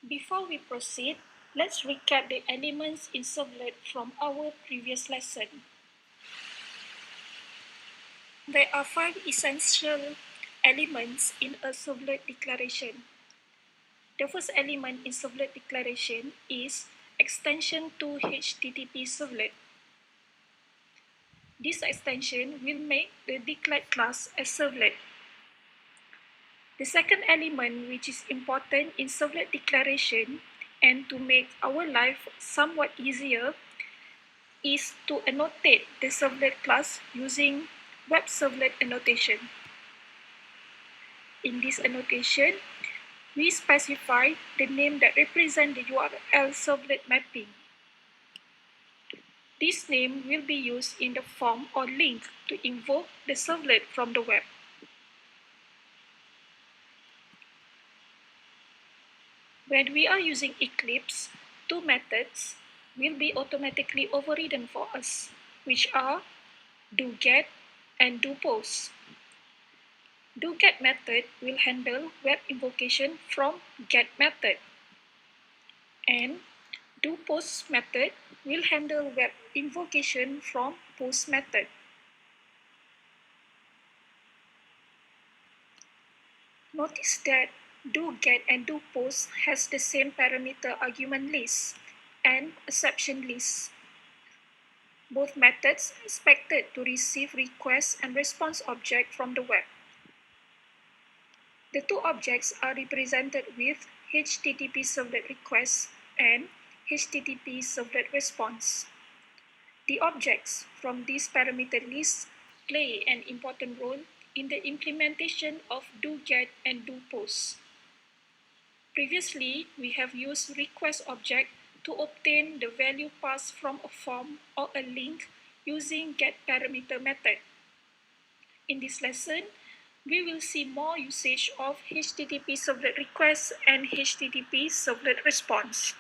Before we proceed, let's recap the elements in Servlet from our previous lesson. There are 5 essential elements in a Servlet declaration. The first element in Servlet declaration is extension to HTTP Servlet. This extension will make the declared class a servlet. The second element which is important in Servlet declaration and to make our life somewhat easier is to annotate the servlet class using web servlet annotation. In this annotation, we specify the name that represents the URL servlet mapping. This name will be used in the form or link to invoke the servlet from the web. When we are using Eclipse, 2 methods will be automatically overridden for us, which are doGet and doPost. doGet method will handle web invocation from get method, and doPost method will handle web invocation from post method. Notice that doGet and doPost has the same parameter argument list and exception list. Both methods are expected to receive request and response object from the web. The 2 objects are represented with HTTP servlet request and HTTP servlet response. The objects from this parameter list play an important role in the implementation of doGet and doPost. Previously, we have used request object to obtain the value passed from a form or a link using getParameter method. In this lesson, we will see more usage of HTTP servlet request and HTTP servlet response.